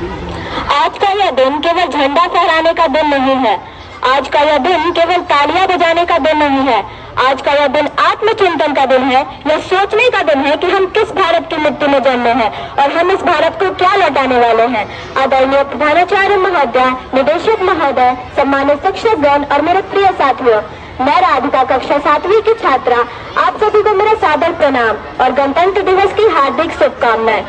आज का यह दिन केवल झंडा फहराने का दिन नहीं है। आज का यह दिन केवल तालियां बजाने का दिन नहीं है। आज का यह दिन आत्मचिंतन का दिन है। यह सोचने का दिन है कि हम किस भारत की मिट्टी में जन्मे हैं और हम इस भारत को क्या लौटाने वाले हैं। आदरणीय प्रधानाचार्य महोदय, निदेशक महोदय, सम्मानित शिक्षकगण और मेरे प्रिय साथियों, मैं राधिका कक्षा 7वीं की छात्रा आप सभी को मेरा सादर प्रणाम और गणतंत्र दिवस की हार्दिक शुभकामनाएं।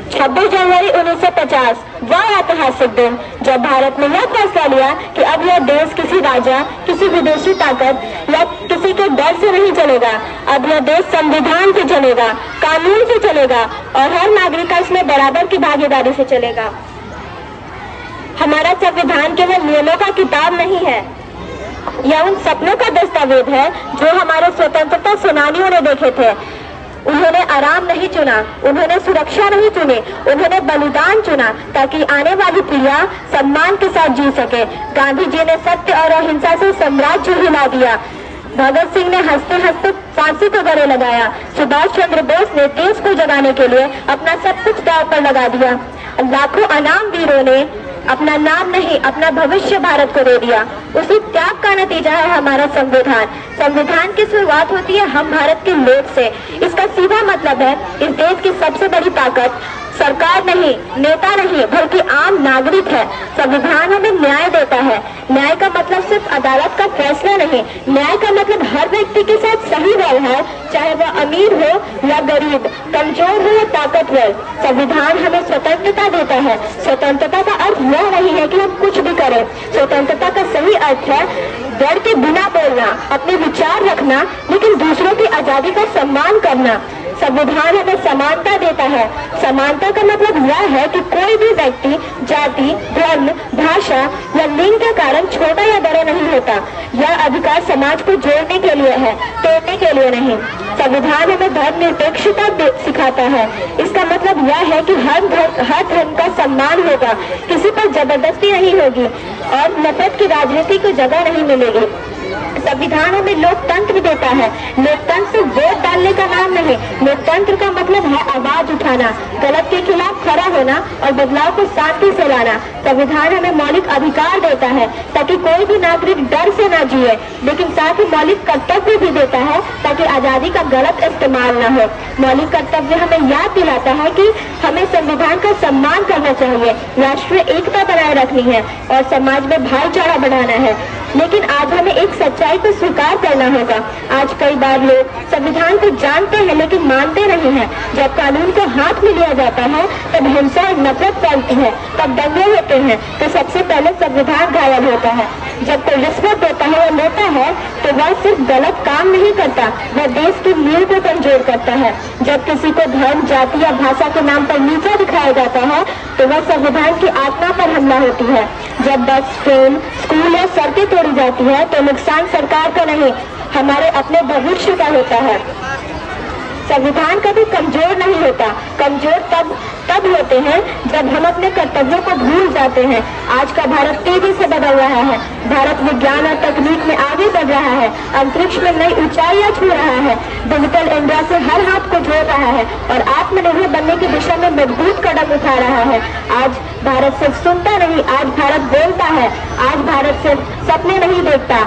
26 जनवरी 1950 वह ऐतिहासिक दिन जब भारत ने यह फैसला लिया कि अब यह देश किसी राजा, किसी विदेशी ताकत या किसी के डर से नहीं चलेगा। अब यह देश संविधान से चलेगा, कानून से चलेगा और हर नागरिक का इसमें बराबर की भागीदारी से चलेगा। हमारा संविधान केवल नियमों का किताब नहीं है, यह उन सपनों का दस्तावेज है जो हमारे स्वतंत्रता सेनानियों ने देखे थे। उन्होंने आराम नहीं चुना, उन्होंने सुरक्षा नहीं चुनी, उन्होंने बलिदान चुना ताकि आने वाली पीढ़ियां सम्मान के साथ जी सके। गांधी जी ने सत्य और अहिंसा से साम्राज्य हिला दिया। भगत सिंह ने हंसते हंसते फांसी को गले लगाया। सुभाष चंद्र बोस ने देश को जगाने के लिए अपना सब कुछ दांव पर लगा दिया। लाखों अनाम वीरों ने अपना नाम नहीं, अपना भविष्य भारत को दे दिया। उसी त्याग का नतीजा है हमारा संविधान। संविधान की शुरुआत होती है हम भारत के लोग से। इसका सीधा मतलब है इस देश की सबसे बड़ी ताकत सरकार नहीं, नेता नहीं, बल्कि आम नागरिक है। संविधान हमें न्याय देता है। न्याय का मतलब सिर्फ अदालत का फैसला नहीं, न्याय का मतलब हर व्यक्ति के साथ सही व्यवहार, चाहे वह अमीर हो या गरीब, कमजोर हो या ताकतवर। संविधान हमें स्वतंत्रता देता है। स्वतंत्रता का अर्थ यह नहीं है कि हम कुछ भी करें। स्वतंत्रता का सही अर्थ है डर के बिना बोलना, अपने विचार रखना, लेकिन दूसरों की आजादी का सम्मान करना। संविधान हमें समानता देता है। समानता का मतलब यह है कि कोई भी व्यक्ति जाति, धर्म, भाषा या लिंग के कारण छोटा या बड़ा नहीं होता। यह अधिकार समाज को जोड़ने के लिए है, तोड़ने के लिए नहीं। संविधान हमें धर्मनिरपेक्षता सिखाता है। इसका मतलब यह है कि हर धर्म का सम्मान होगा, किसी पर जबरदस्ती नहीं होगी और नफरत की राजनीति को जगह नहीं मिलेगी। संविधान हमें लोकतंत्र देता है। लोकतंत्र से वोट डालने का नाम नहीं, लोकतंत्र का मतलब है आवाज उठाना, गलत के खिलाफ खड़ा होना और बदलाव को शांति से लाना। संविधान हमें मौलिक अधिकार देता है ताकि कोई भी नागरिक डर से न जिए, लेकिन साथ ही मौलिक कर्तव्य भी देता है ताकि आजादी का गलत इस्तेमाल न हो। मौलिक कर्तव्य हमें याद दिलाता है कि हमें संविधान का सम्मान करना चाहिए, राष्ट्रीय एकता बनाए रखनी है और समाज में भाईचारा बढ़ाना है। लेकिन आज हमें एक सच्चाई को स्वीकार करना होगा। आज कई बार लोग संविधान को जानते हैं लेकिन मानते नहीं हैं। जब कानून को हाथ में लिया जाता है तब हिंसा और नफरत फैलती है, तब दंगे होते हैं, तो सबसे पहले संविधान घायल होता है। जब कोई रिश्वत देता है या लेता है तो वह सिर्फ गलत काम नहीं करता, वह देश की नींव को कमजोर करता है। जब किसी को धर्म, जाति या भाषा के नाम पर नीचा दिखाया जाता है तो वह संविधान की आत्मा पर हमला होती है। जब बस, ट्रेन, स्कूल या सड़कें तोड़ी जाती है तो नुकसान सरकार का नहीं, हमारे अपने भविष्य का होता है। संविधान कभी कमजोर नहीं होता। कमजोर तब होते हैं जब हम अपने कर्तव्यों को भूल जाते हैं। आज का भारत तेजी से बदल रहा है। भारत विज्ञान और तकनीक में आगे बढ़ रहा है, अंतरिक्ष में नई ऊंचाइयां छू रहा है, डिजिटल इंडिया से हर हाथ को जोड़ रहा है और आत्मनिर्भर बनने की दिशा में मजबूत कदम उठा रहा है। आज भारत सिर्फ सुनता नहीं, आज भारत बोलता है। आज भारत सिर्फ सपने नहीं देखता,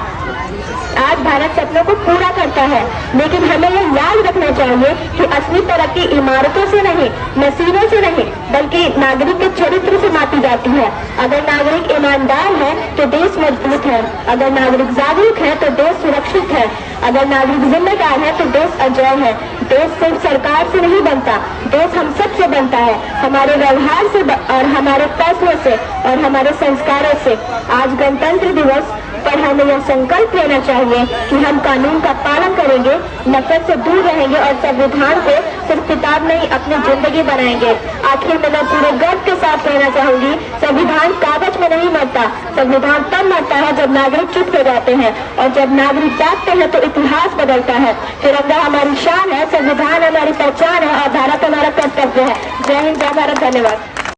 आज भारत सपनों को पूरा करता है। लेकिन हमें यह याद रखना चाहिए कि असली तरक्की इमारतों से नहीं, मशीनों से नहीं, बल्कि नागरिक के चरित्र से मापी जाती है। अगर नागरिक ईमानदार है तो देश मजबूत है, अगर नागरिक जागरूक है तो देश सुरक्षित है, अगर नागरिक जिम्मेदार है तो देश अजय है। देश सिर्फ सरकार से नहीं बनता, देश हम सब से बनता है, हमारे व्यवहार से और हमारे फैसलों से और हमारे संस्कारों से। आज गणतंत्र दिवस पर हमें यह संकल्प लेना चाहिए कि हम कानून का पालन करेंगे, नफरत से दूर रहेंगे और संविधान को सिर्फ किताब नहीं अपनी जिंदगी बनाएंगे। आखिर में मैं पूरे गर्व के साथ कहना चाहूंगी, संविधान कागज में नहीं मरता। संविधान तब मरता है जब नागरिक चुप हो जाते हैं और जब नागरिक जागते हैं तो इतिहास बदलता है। तिरंगा हमारी शान है, संविधान हमारी पहचान है और भारत हमारा कर्तव्य है। जय हिंद, जय भारत, धन्यवाद।